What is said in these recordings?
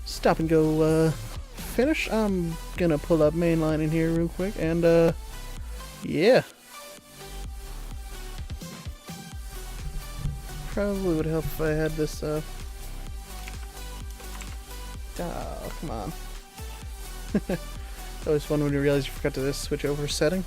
stop and go finish. I'm gonna pull up Mainlining here real quick and yeah. Probably would help if I had this oh, come on. It's always fun when you realize you forgot to switch over a setting.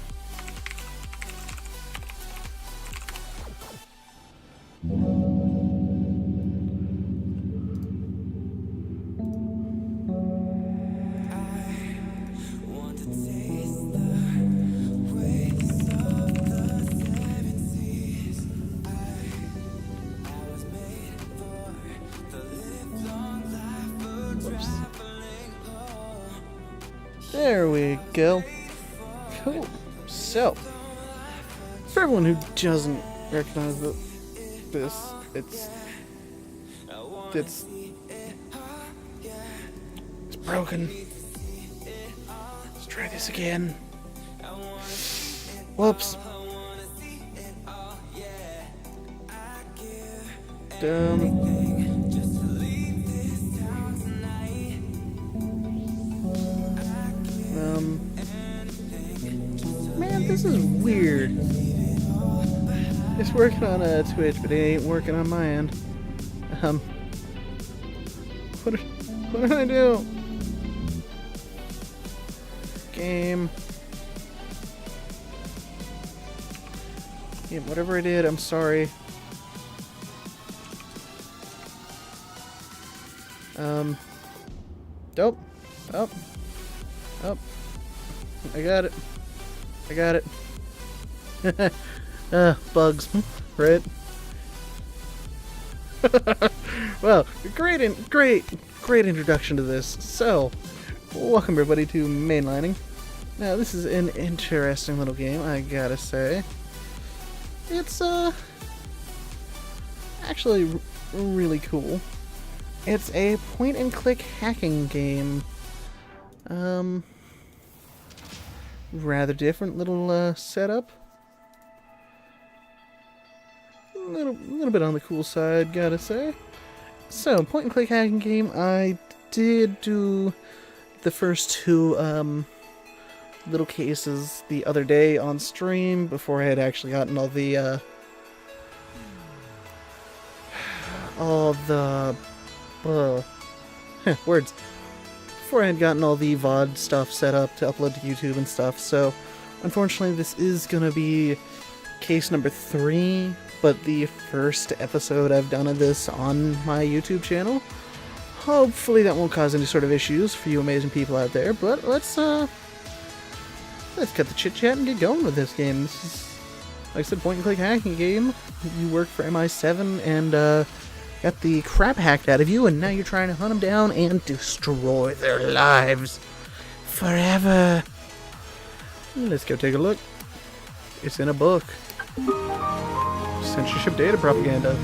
There we go. Cool. So, for everyone who doesn't recognize this, it's broken. Let's try this again. Whoops. Man, this is weird. It's working on Twitch, but it ain't working on my end. What did I do? Game. Yeah, whatever I did, I'm sorry. Nope. Oh. I got it. Bugs, right? Well, great introduction to this. So, welcome everybody to Mainlining. Now, this is an interesting little game, I gotta say. It's actually really cool. It's a point-and-click hacking game. Rather different little setup. A little bit on the cool side, gotta say. So, point-and-click hacking game. I did do the first two little cases the other day on stream before I had actually gotten all the words. Before I had gotten all the VOD stuff set up to upload to YouTube and stuff, so unfortunately this is gonna be case number 3, but the first episode I've done of this on my YouTube channel. Hopefully that won't cause any sort of issues for you amazing people out there, but let's cut the chit chat and get going with this game. This is, like I said, point and click hacking game. You work for MI7 and got the crap hacked out of you, and now you're trying to hunt them down and destroy their lives forever. Let's go take a look. It's in a book. Censorship data propaganda.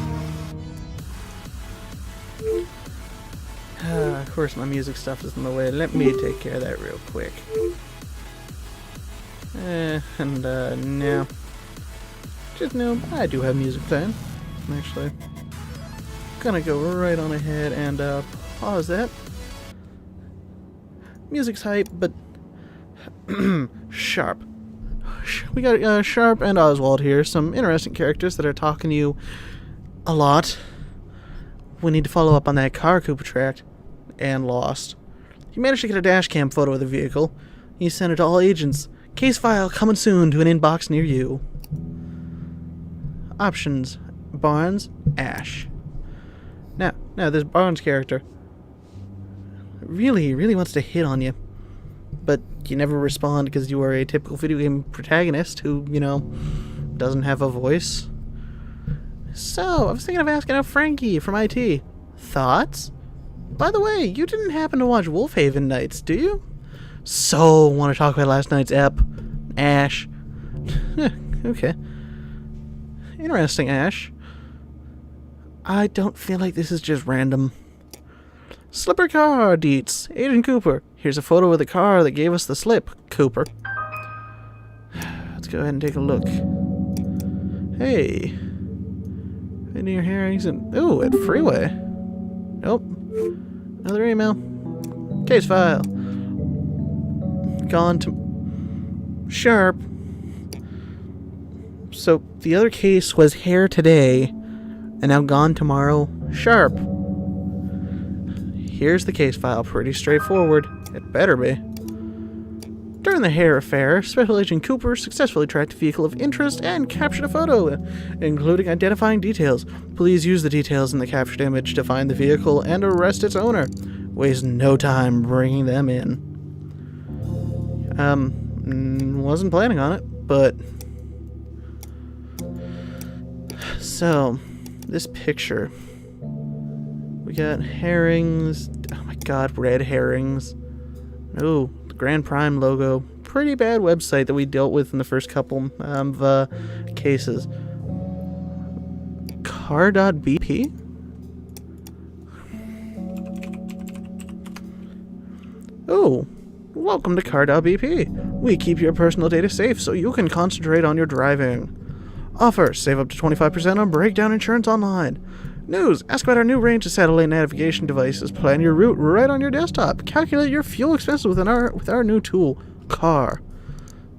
Of course my music stuff is in the way. Let me take care of that real quick. Now. Just know I do have music playing. Actually, gonna go right on ahead and pause that. Music's hype, but Sharp. We got Sharp and Oswald here, some interesting characters that are talking to you a lot. We need to follow up on that car Cooper tracked and lost. He managed to get a dash cam photo of the vehicle. He sent it to all agents. Case file coming soon to an inbox near you. Options: Barnes, Ash. Now this Barnes character really wants to hit on you, but you never respond because you are a typical video game protagonist who, you know, doesn't have a voice. So, I was thinking of asking out Frankie from IT. Thoughts? By the way, you didn't happen to watch Wolfhaven Nights, do you? So, want to talk about last night's ep? Ash. Okay. Interesting, Ash. I don't feel like this is just random. Slipper car, Deets. Agent Cooper. Here's a photo of the car that gave us the slip, Cooper. Let's go ahead and take a look. Hey. Any Hare exit? Ooh, at Freeway. Nope. Another email. Case file. Gone to... Sharp. So, the other case was Hare today, and now gone tomorrow. Sharp. Here's the case file. Pretty straightforward. It better be. During the Hare affair, Special Agent Cooper successfully tracked a vehicle of interest and captured a photo, including identifying details. Please use the details in the captured image to find the vehicle and arrest its owner. Waste no time bringing them in. Wasn't planning on it, but... So, this picture. We got herrings. Oh my god, red herrings. Oh, the Grand Prime logo. Pretty bad website that we dealt with in the first couple of cases. Car.bp? Oh, welcome to Car.bp. We keep your personal data safe so you can concentrate on your driving. Offer, save up to 25% on breakdown insurance online. News, ask about our new range of satellite navigation devices. Plan your route right on your desktop. Calculate your fuel expenses with our new tool, Car.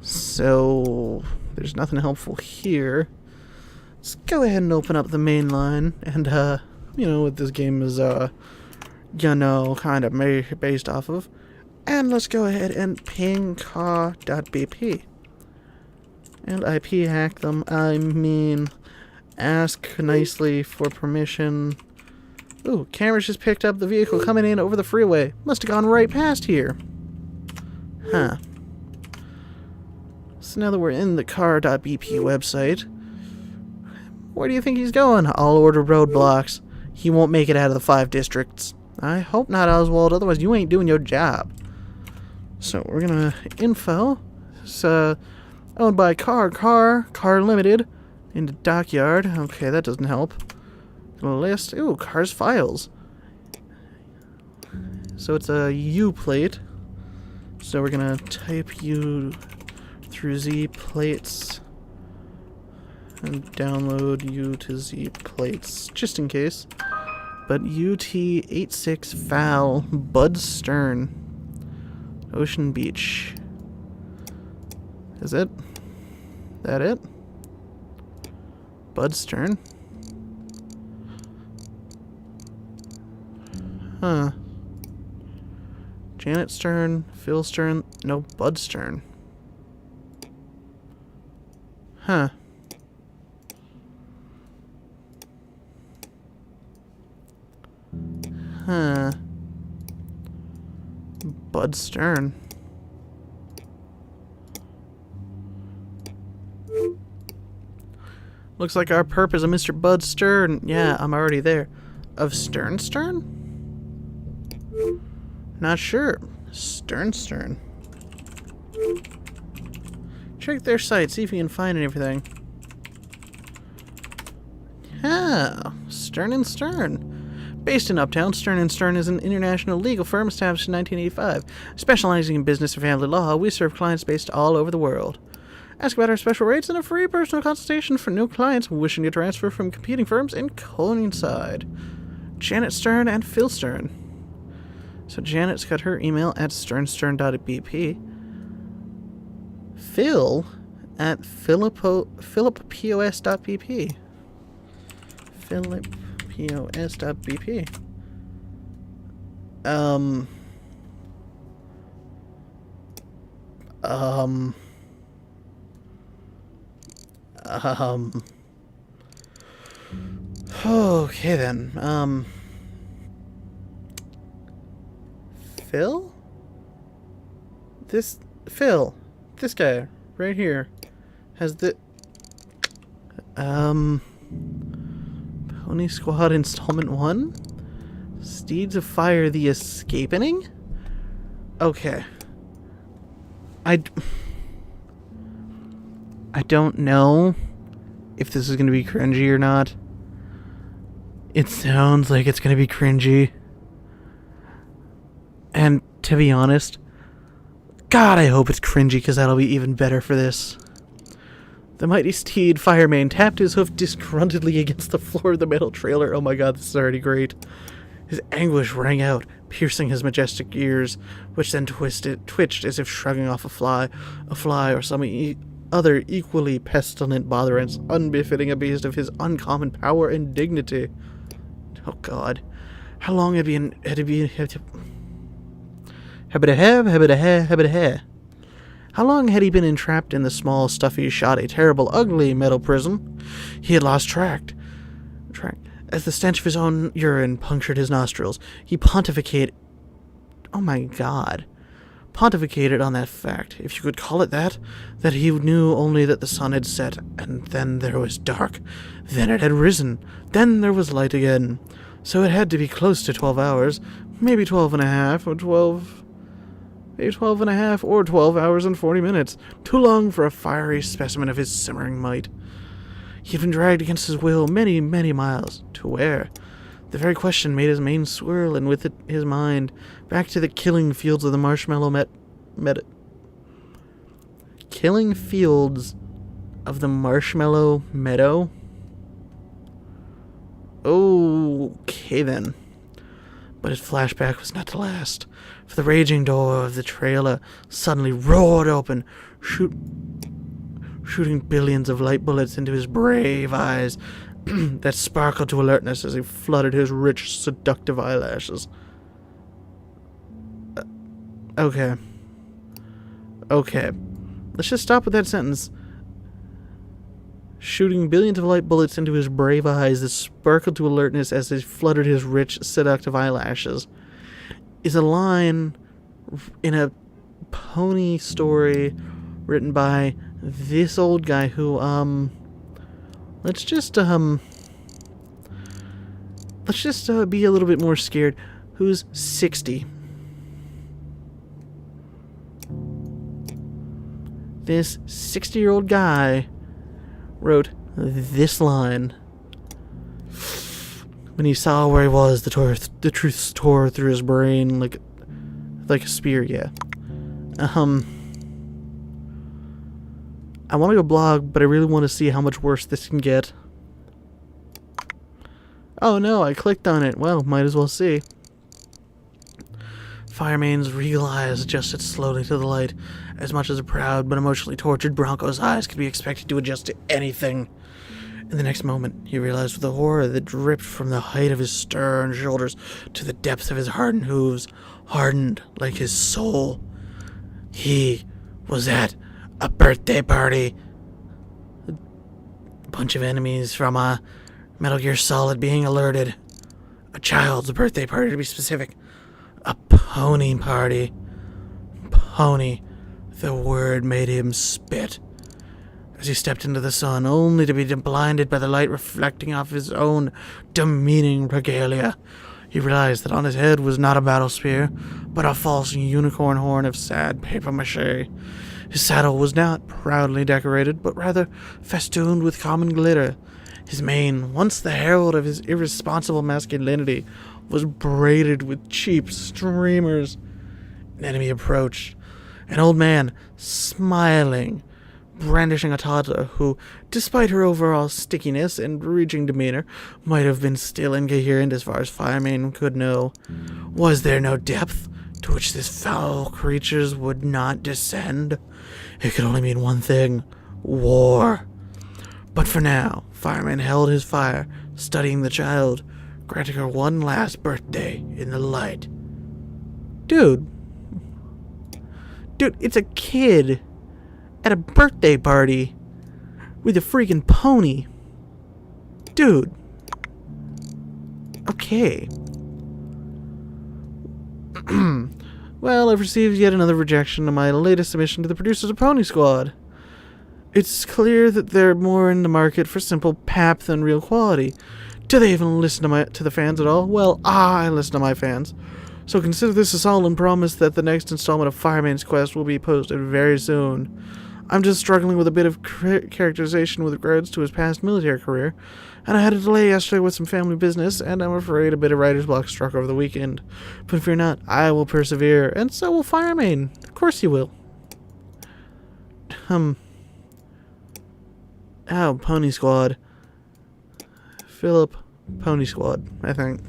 So, there's nothing helpful here. Let's go ahead and open up the main line. And, you know what this game is, kind of based off of. And let's go ahead and ping car.bp. And IP hack them. I mean, ask nicely for permission. Ooh, cameras just picked up the vehicle coming in over the freeway. Must have gone right past here. Huh. So now that we're in the car.bp website, where do you think he's going? I'll order roadblocks. He won't make it out of the 5 districts. I hope not, Oswald, otherwise you ain't doing your job. So we're gonna info. It's owned by Car Limited. Into Dockyard. Okay, that doesn't help. List. Ooh, Car's files. So it's a U plate. So we're gonna type U through Z plates and download U to Z plates just in case. But UT86 Foul Bud Stern. Ocean Beach. Is it? That it? Bud Stern? Huh. Janet Stern, Phil Stern, no, Bud Stern. Huh. Huh. Bud Stern. Looks like our perp is a Mr. Bud Stern. Yeah, I'm already there. Of Stern? Not sure. Stern. Check their site, see if you can find anything. Ah, Stern. Based in Uptown, Stern & Stern is an international legal firm established in 1985. Specializing in business and family law, we serve clients based all over the world. Ask about our special rates and a free personal consultation for new clients wishing to transfer from competing firms and coincide. Janet Stern and Phil Stern. So Janet's got her email at sternstern.bp. Phil at philippos.bp. philippos.bp. Okay then. Phil? Phil, this guy right here has the Pony Squad Installment 1? Steeds of Fire, the Escaping? Okay. I don't know if this is going to be cringy or not. It sounds like it's going to be cringy. And to be honest, God, I hope it's cringy because that'll be even better for this. The mighty steed Firemane tapped his hoof disgruntledly against the floor of the metal trailer. Oh my god, this is already great. His anguish rang out, piercing his majestic ears, which then twitched as if shrugging off a fly or some other equally pestilent botherance, unbefitting a beast of his uncommon power and dignity. Oh God. How long had he been... How long had he been entrapped in the small, stuffy, shoddy, terrible, ugly metal prison? He had lost track. As the stench of his own urine punctured his nostrils, he pontificated... Oh my God. Pontificated on that fact, if you could call it that he knew only that the sun had set, and then there was dark. Then it had risen. Then there was light again. So it had to be close to 12 hours, maybe 12 and a half, or 12... Maybe 12 and a half, or 12 hours and 40 minutes. Too long for a fiery specimen of his simmering might. He had been dragged against his will many, many miles. To where? The very question made his mane swirl, and with it his mind, back to the killing fields of the marshmallow Killing fields of the marshmallow meadow? Okay then. But his flashback was not to last, for the raging door of the trailer suddenly roared open, shooting billions of light bullets into his brave eyes that sparkled to alertness as he fluttered his rich, seductive eyelashes. Okay. Let's just stop with that sentence. Shooting billions of light bullets into his brave eyes that sparkled to alertness as he fluttered his rich, seductive eyelashes is a line in a pony story written by this old guy who, let's just be a little bit more scared, who's 60. This 60-year-old guy wrote this line. When he saw where he was, the truth tore through his brain like a spear, yeah. I want to go blog, but I really want to see how much worse this can get. Oh no, I clicked on it. Well, might as well see. Firemane's regal eyes adjusted slowly to the light, as much as a proud but emotionally tortured Bronco's eyes could be expected to adjust to anything. In the next moment, he realized with a horror that dripped from the height of his stern shoulders to the depths of his hardened hooves, hardened like his soul. He was at a birthday party. A bunch of enemies from Metal Gear Solid being alerted. A child's birthday party, to be specific. A pony party. Pony. The word made him spit. As he stepped into the sun, only to be blinded by the light reflecting off his own demeaning regalia, he realized that on his head was not a battle spear, but a false unicorn horn of sad papier-mâché. His saddle was not proudly decorated, but rather festooned with common glitter. His mane, once the herald of his irresponsible masculinity, was braided with cheap streamers. An enemy approached. An old man, smiling, brandishing a toddler who, despite her overall stickiness and raging demeanor, might have been still incoherent as far as Firemane could know. Was there no depth to which this foul creatures would not descend? It could only mean one thing: war. But for now, Firemane held his fire, studying the child, granting her one last birthday in the light. Dude, it's a kid at a birthday party with a freaking pony. Dude. Okay. Well, I've received yet another rejection of my latest submission to the producers of Pony Squad. It's clear that they're more in the market for simple pap than real quality. Do they even listen to the fans at all? Well, I listen to my fans. So consider this a solemn promise that the next installment of Firemane's Quest will be posted very soon. I'm just struggling with a bit of characterization with regards to his past military career, and I had a delay yesterday with some family business, and I'm afraid a bit of writer's block struck over the weekend. But fear not, I will persevere, and so will Firemane. Of course he will. Pony Squad. Philip, Pony Squad, I think.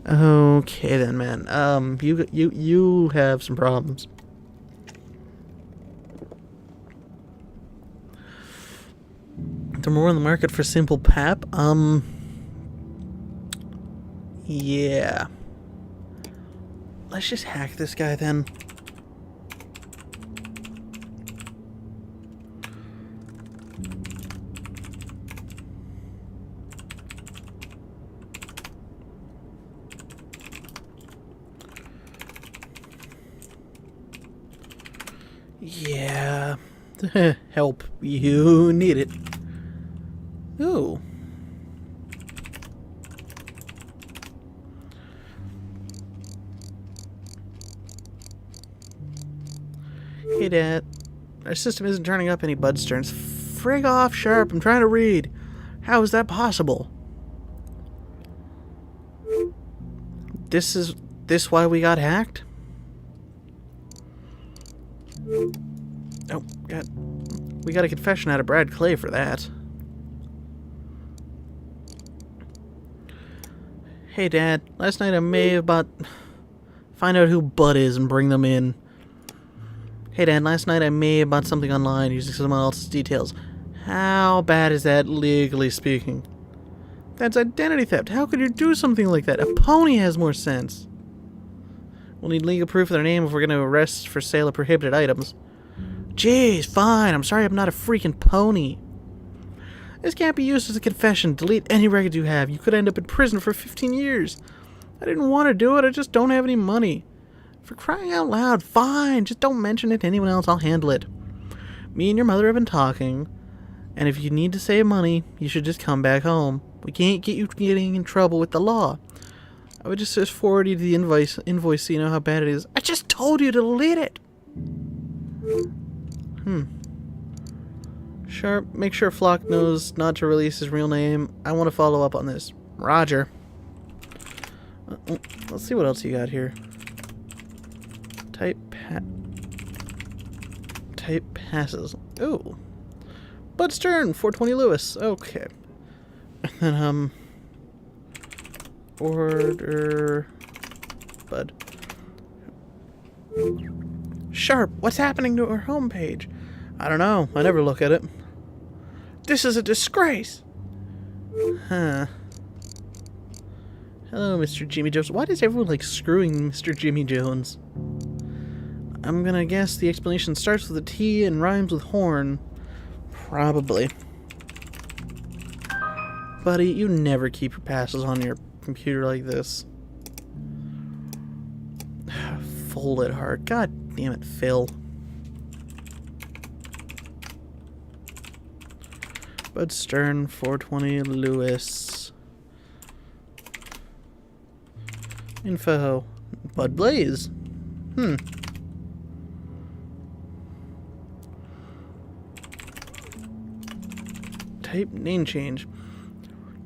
Okay then, man. You have some problems. They're more on the market for simple pap. Yeah. Let's just hack this guy then. Yeah. Help. You need it. Ooh. Hey, Dad. Our system isn't turning up any bud sterns. Frig off, Sharp. I'm trying to read. How is that possible? This why we got hacked? Oh, God. We got a confession out of Brad Clay for that. Hey, Dad. Last night I may have find out who Bud is and bring them in. Hey, Dad. Last night I may have bought something online using someone else's details. How bad is that, legally speaking? That's identity theft. How could you do something like that? A pony has more sense. We'll need legal proof of their name if we're going to arrest for sale of prohibited items. Jeez, fine. I'm sorry I'm not a freaking pony. This can't be used as a confession. Delete any records you have. You could end up in prison for 15 years. I didn't want to do it. I just don't have any money. For crying out loud, fine. Just don't mention it to anyone else. I'll handle it. Me and your mother have been talking, and if you need to save money, you should just come back home. We can't get you getting in trouble with the law. I would just forward you the invoice so you know how bad it is. I just told you to delete it. Sharp, make sure Flock knows not to release his real name. I want to follow up on this. Roger. Let's see what else you got here. Type passes. Ooh. Bud Stern, 420 Lewis. Okay. And then, order Bud. Sharp, what's happening to our homepage? I don't know. I never look at it. This is a disgrace. Huh. Hello, Mr. Jimmy Jones. Why does everyone like screwing Mr. Jimmy Jones? I'm gonna guess the explanation starts with a T and rhymes with horn. Probably. Buddy, you never keep your passes on your computer like this. Fold it hard. God damn it, Phil. Bud Stern, 420 Lewis. Info. Bud Blaze. Type name change.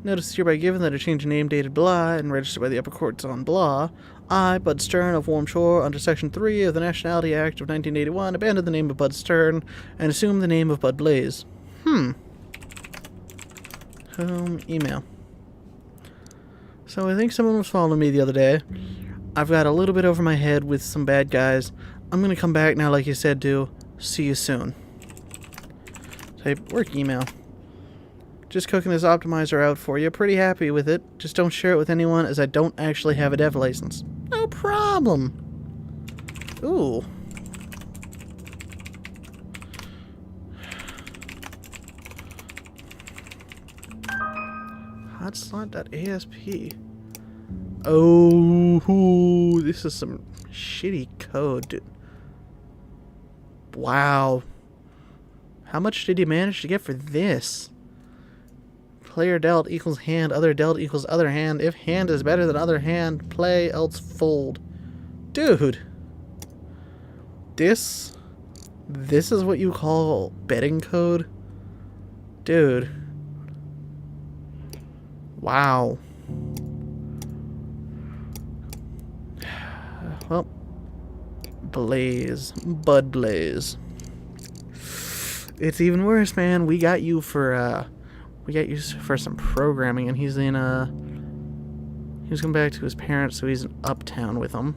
Notice hereby given that a change in name dated blah and registered by the upper courts on blah. I, Bud Stern of Warm Shore, under Section 3 of the Nationality Act of 1981, abandoned the name of Bud Stern and assumed the name of Bud Blaze. Home email. So I think someone was following me the other day. I've got a little bit over my head with some bad guys. I'm gonna come back now like you said to. See you soon. Type work email. Just cooking this optimizer out for you. Pretty happy with it. Just don't share it with anyone as I don't actually have a dev license. No problem. Ooh. Hotslot.asp. Oh, this is some shitty code, dude. Wow. How much did you manage to get for this? Player dealt equals hand, other dealt equals other hand. If hand is better than other hand, play, else fold. Dude. This is what you call betting code? Dude. Wow. Well, Blaze. Bud Blaze. It's even worse, man. We got you for, We got you for some programming, and he's in, he was going back to his parents, so he's in Uptown with them.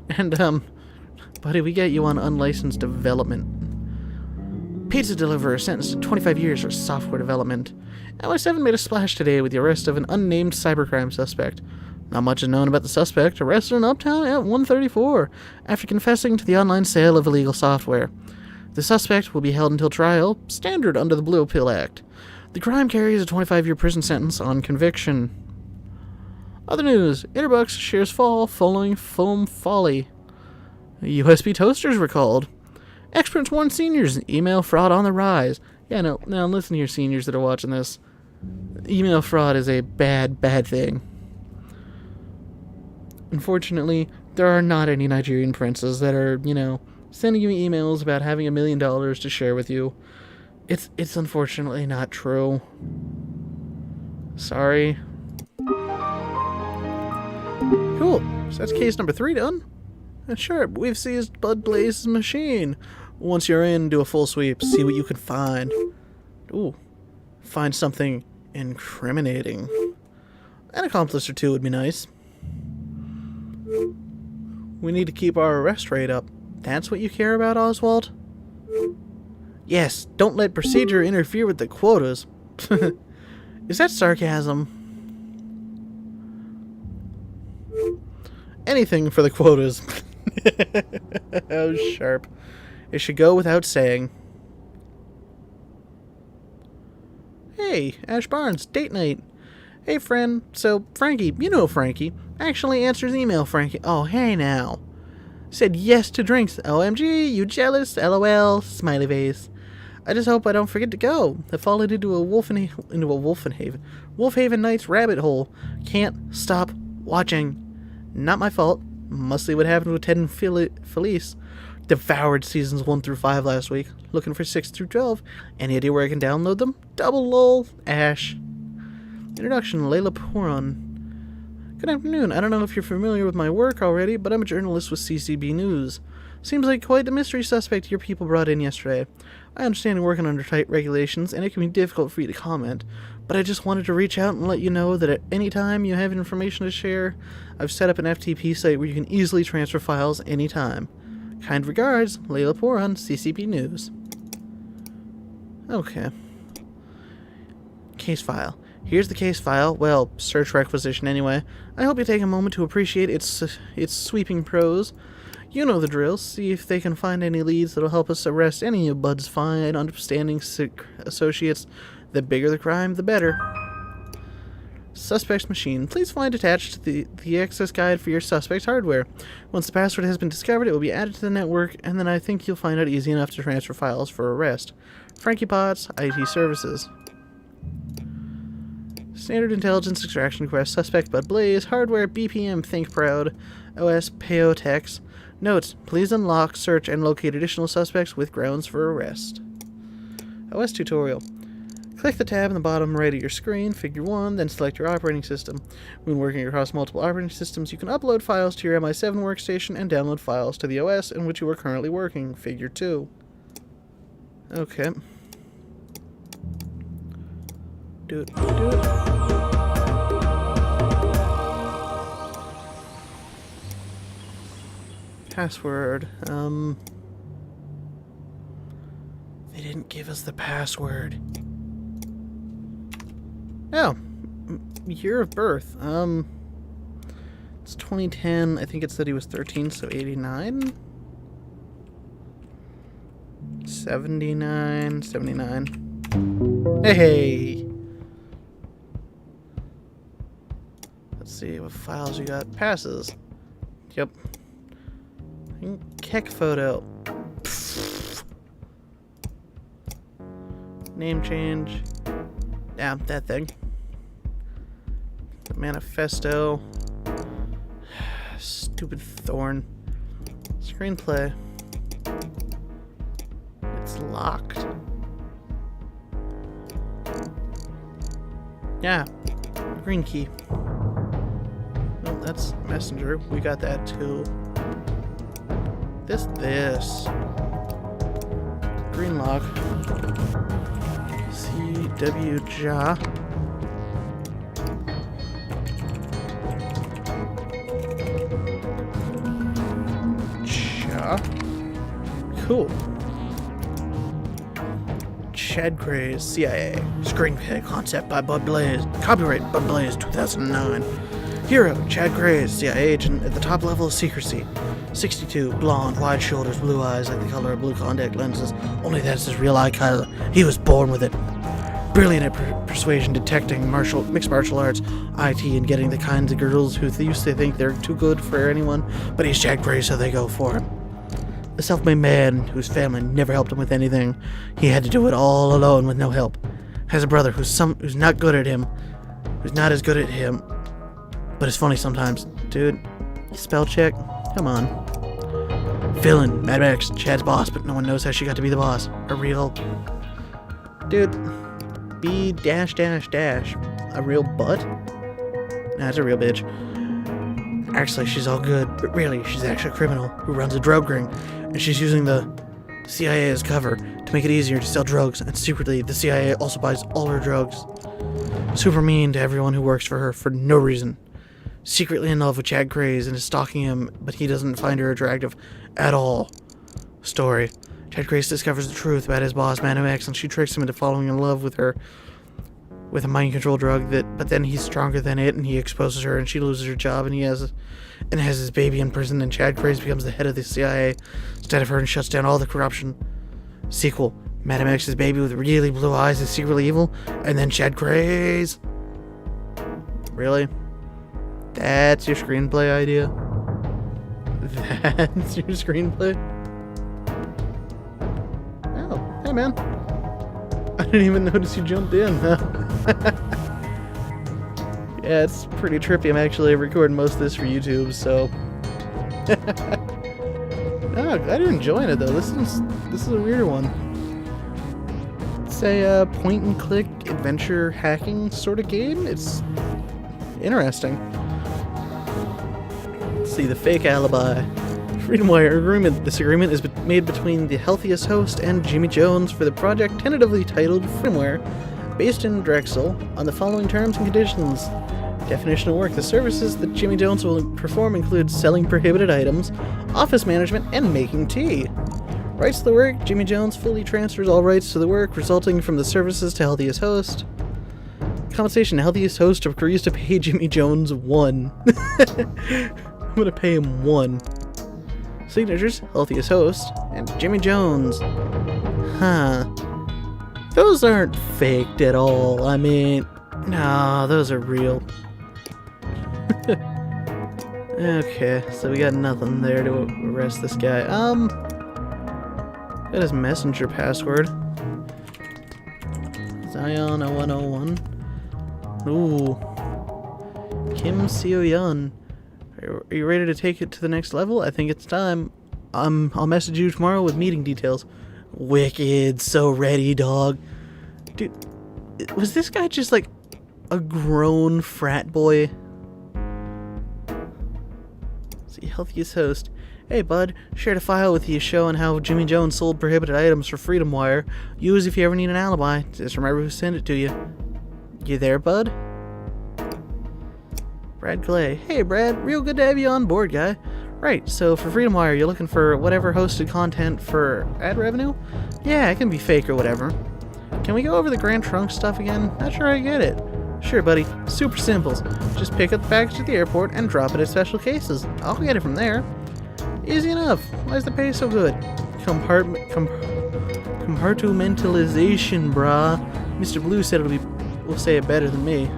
And, buddy, we got you on unlicensed development. Pizza deliverer sentenced to 25 years for software development. LA7 made a splash today with the arrest of an unnamed cybercrime suspect. Not much is known about the suspect, arrested in Uptown at 1:34 after confessing to the online sale of illegal software. The suspect will be held until trial, standard under the Blue Pill Act. The crime carries a 25-year prison sentence on conviction. Other news, Interbucks shares fall following foam folly. USB toasters recalled. Experts warn seniors, email fraud on the rise. Yeah, now listen here, seniors that are watching this. Email fraud is a bad, bad thing. Unfortunately, there are not any Nigerian princes that are, sending you emails about having $1 million to share with you. It's unfortunately not true. Sorry. Cool. So that's case number 3 done. And sure, we've seized Bud Blaze's machine. Once you're in, do a full sweep. See what you can find. Ooh. Find something incriminating. An accomplice or two would be nice. We need to keep our arrest rate up. That's what you care about, Oswald? Yes, don't let procedure interfere with the quotas. Is that sarcasm? Anything for the quotas. Oh, sharp. It should go without saying. Hey, Ash Barnes, date night. Hey, friend. So, Frankie, Frankie, actually answers email, Frankie. Oh, hey now. Said yes to drinks. OMG, you jealous? LOL, smiley face. I just hope I don't forget to go. I fallen into a Wolfhaven Nights rabbit hole. Can't stop watching. Not my fault. Must see what happened with Ted and Felice. Devoured seasons 1 through 5 last week. Looking for 6 through 12. Any idea where I can download them? Double lol. Ash. Introduction, Layla Puron. Good afternoon. I don't know if you're familiar with my work already, but I'm a journalist with CCB News. Seems like quite the mystery suspect your people brought in yesterday. I understand you're working under tight regulations, and it can be difficult for you to comment, but I just wanted to reach out and let you know that at any time you have information to share, I've set up an FTP site where you can easily transfer files anytime. Kind regards, Layla Puron, CCB News. Okay. Case file. Here's the case file. Well, search requisition anyway. I hope you take a moment to appreciate its sweeping prose. You know the drill. See if they can find any leads that'll help us arrest any of Bud's fine, understanding associates. The bigger the crime, the better. Suspect's machine. Please find attached the access guide for your suspect's hardware. Once the password has been discovered, it will be added to the network, and then I think you'll find it easy enough to transfer files for arrest. Frankie Potts, IT Services. Standard intelligence extraction request. Suspect Bud Blaze. Hardware BPM Think Proud. OS Peotex. Notes. Please unlock, search, and locate additional suspects with grounds for arrest. OS tutorial. Click the tab in the bottom right of your screen, Figure 1, then select your operating system. When working across multiple operating systems, you can upload files to your MI7 workstation and download files to the OS in which you are currently working, Figure 2. Okay. Do it. Password. They didn't give us the password. Oh, year of birth. It's 2010. I think it said he was 13, so 89. 79. Hey! Let's see what files you got. Passes. Yep. Keck photo. Name change. Yeah, that thing. The manifesto. Stupid thorn. Screenplay. It's locked. Yeah. Green key. Oh, that's messenger. We got that too. This. Green lock. See. W Ja. Ja. Cool. Chad Gray's CIA. Screenplay concept by Bud Blaze. Copyright Bud Blaze 2009. Hero, Chad Gray's CIA agent at the top level of secrecy. 62, blonde, wide shoulders, blue eyes like the color of blue contact lenses. Only that's his real eye color. He was born with it. Brilliant at persuasion, detecting mixed martial arts, IT, and getting the kinds of girls who used to think they're too good for anyone, but he's Chad Gray, so they go for him. A self-made man whose family never helped him with anything. He had to do it all alone with no help. Has a brother who's not good at him, who's not as good at him, but it's funny sometimes. Dude, spell check? Come on. Villain, Mad Max, Chad's boss, but no one knows how she got to be the boss. A real... Dude, B dash dash dash. A real butt? Nah, it's a real bitch. Actually, she's all good, but really, she's actually a criminal who runs a drug ring, and she's using the CIA as cover to make it easier to sell drugs, and secretly, the CIA also buys all her drugs. Super mean to everyone who works for her for no reason. Secretly in love with Chad Craze and is stalking him, but he doesn't find her attractive at all. Story. Chad Craze discovers the truth about his boss, Man X, and she tricks him into falling in love with her with a mind control drug but then he's stronger than it, and he exposes her, and she loses her job, and has his baby in prison, and Chad Craze becomes the head of the CIA instead of her and shuts down all the corruption. Sequel. Madam X's baby with really blue eyes is secretly evil, and then Chad Craze. Really? That's your screenplay idea? That's your screenplay? Oh, hey man. I didn't even notice you jumped in, huh? Yeah, it's pretty trippy. I'm actually recording most of this for YouTube, so... Oh, glad you're enjoying it, though. This is a weirder one. It's a point-and-click adventure hacking sort of game. It's interesting. Let's see, the fake alibi. FreedomWire agreement. This agreement is made between the Healthiest Host and Jimmy Jones for the project tentatively titled FreedomWire, based in Drexel, on the following terms and conditions. Definition of work. The services that Jimmy Jones will perform include selling prohibited items, office management, and making tea. Rights to the work. Jimmy Jones fully transfers all rights to the work resulting from the services to Healthiest Host. Compensation. Healthiest Host agrees to pay Jimmy Jones $1. I'm gonna pay him $1. Signatures. Healthiest Host and Jimmy Jones. Huh. Those aren't faked at all. I mean, no, those are real. Okay, so we got nothing there to arrest this guy. Got his messenger password. Zion 0101. Ooh. Kim Seo-yeon. Are you ready to take it to the next level? I think it's time. I'll message you tomorrow with meeting details. Wicked, so ready, dog. Dude, was this guy just like a grown frat boy? See, Healthiest Host. Hey, bud, shared a file with you showing how Jimmy Jones sold prohibited items for FreedomWire. Use if you ever need an alibi. Just remember who sent it to you. You there, bud? Brad Clay. Hey, Brad, real good to have you on board, guy. Right, so for FreedomWire, you're looking for whatever hosted content for ad revenue? Yeah, it can be fake or whatever. Can we go over the Grand Trunk stuff again? Not sure I get it. Sure, buddy. Super simple. Just pick up the package at the airport and drop it at special cases. I'll get it from there. Easy enough. Why is the pay so good? Compartmentalization, brah. Mr. Blue said will say it better than me.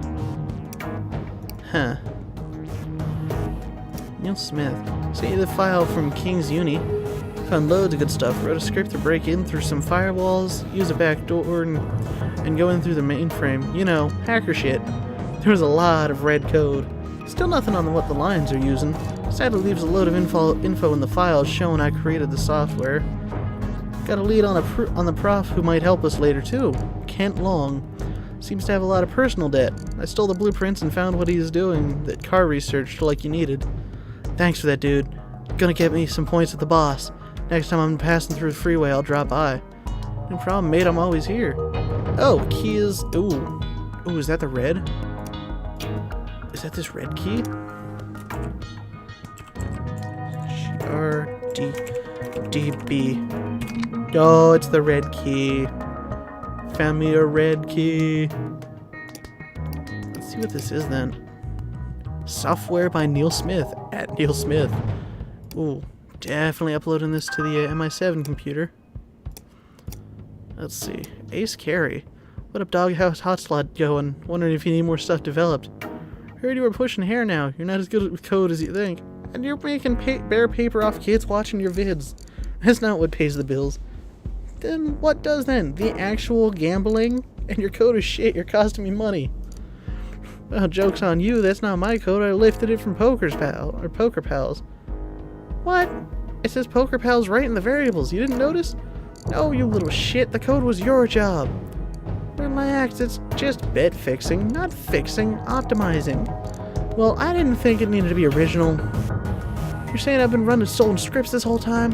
Huh. Neil Smith. See the file from King's Uni. Found loads of good stuff. Wrote a script to break in through some firewalls, use a back door, and go in through the mainframe. You know, hacker shit. There was a lot of red code. Still nothing on what the lines are using. Sadly leaves a load of info in the files showing I created the software. Got a lead on the prof who might help us later too. Kent Long. Seems to have a lot of personal debt. I stole the blueprints and found what he's doing that car research like you needed. Thanks for that, dude. Gonna get me some points with the boss. Next time I'm passing through the freeway, I'll drop by. No problem, mate. I'm always here. Oh, key is... Ooh. Ooh, is that the red? Is that this red key? R-D-D-B. Oh, it's the red key. Found me a red key. Let's see what this is then. Software by Neil Smith, at Neil Smith. Ooh, definitely uploading this to the MI7 computer. Let's see. Ace Carey. What up, Doghouse Hotslot going? Wondering if you need more stuff developed. Heard you were pushing Hare now. You're not as good with code as you think. And you're making bare paper off kids watching your vids. That's not what pays the bills. Then what does then? The actual gambling? And your code is shit. You're costing me money. Well, joke's on you. That's not my code. I lifted it from Poker Pals. What? It says Poker Pals right in the variables. You didn't notice? No, you little shit. The code was your job. Relax. It's just bet fixing, not fixing, optimizing. Well, I didn't think it needed to be original. You're saying I've been running stolen scripts this whole time?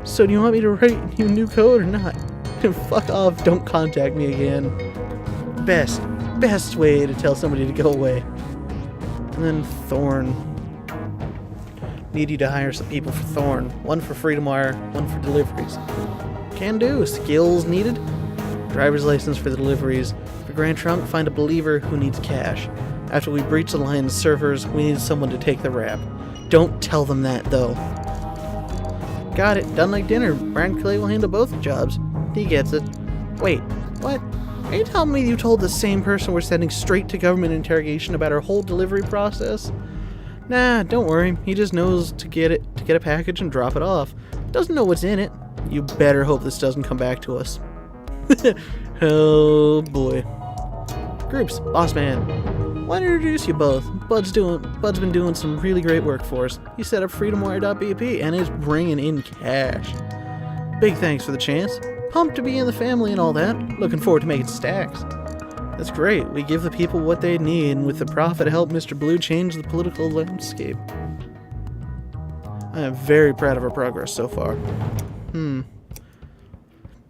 So do you want me to write you new code or not? Fuck off, don't contact me again. Best way to tell somebody to go away. And then Thorn. Need you to hire some people for Thorn. One for Freedom Wire, one for deliveries. Can do. Skills needed. Driver's license for the deliveries. For Grand Trunk, find a believer who needs cash. After we breach the Lion's servers, we need someone to take the rap. Don't tell them that, though. Got it. Done like dinner. Brian Clay will handle both jobs. He gets it. Wait, what? Are you telling me you told the same person we're sending straight to government interrogation about our whole delivery process? Nah, don't worry. He just knows to get a package and drop it off. Doesn't know what's in it. You better hope this doesn't come back to us. Oh boy. Groups, boss man. Want to introduce you both. Bud's been doing some really great work for us. He set up FreedomWire.bp and is bringing in cash. Big thanks for the chance. Pumped to be in the family and all that. Looking forward to making stacks. That's great. We give the people what they need, and with the profit help Mr. Blue change the political landscape. I am very proud of our progress so far.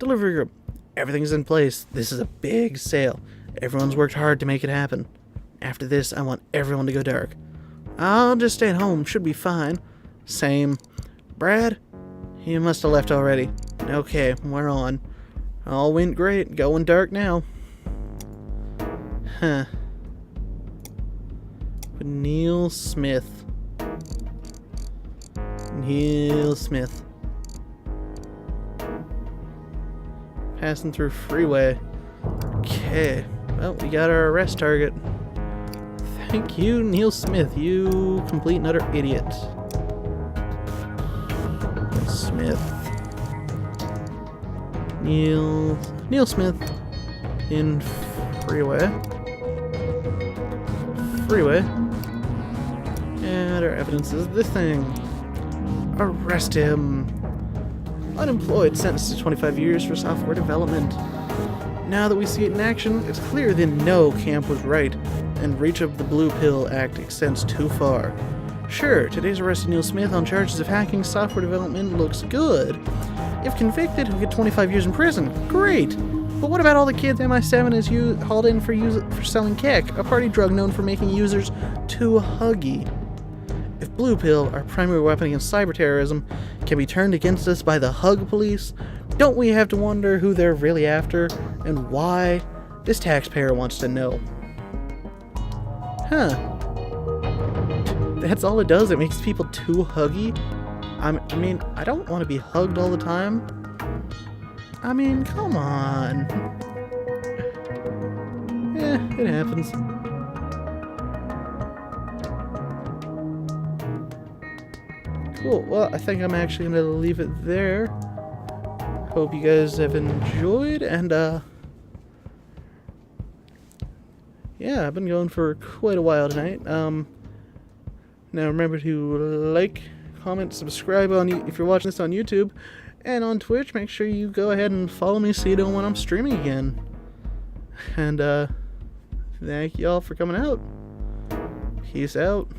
Delivery group. Everything's in place. This is a big sale. Everyone's worked hard to make it happen. After this, I want everyone to go dark. I'll just stay at home. Should be fine. Same. Brad? You must have left already. Okay, we're on. All went great. Going dark now. Huh. Neil Smith. Neil Smith. Passing through freeway. Okay. Well, we got our arrest target. Thank you, Neil Smith. You complete and utter idiot. Smith. Neil Smith in freeway. And our evidence is this thing. Arrest him. Unemployed, sentenced to 25 years for software development. Now that we see it in action, it's clear that no, Camp was right, and reach of the Blue Pill Act extends too far. Sure, today's arrest of Neil Smith on charges of hacking software development looks good. If convicted, he'll get 25 years in prison. Great! But what about all the kids MI7 is hauled in for selling kek, a party drug known for making users too huggy? If Blue Pill, our primary weapon against cyber terrorism, can be turned against us by the hug police, don't we have to wonder who they're really after and why? This taxpayer wants to know. Huh. That's all it does? It makes people too huggy? I mean, I don't want to be hugged all the time. I mean, come on. Yeah, it happens. Cool. Well, I think I'm actually going to leave it there. Hope you guys have enjoyed, and yeah, I've been going for quite a while tonight. Now remember to like, comment, subscribe if you're watching this on YouTube, and on Twitch. Make sure you go ahead and follow me so you know when I'm streaming again. And thank y'all for coming out. Peace out.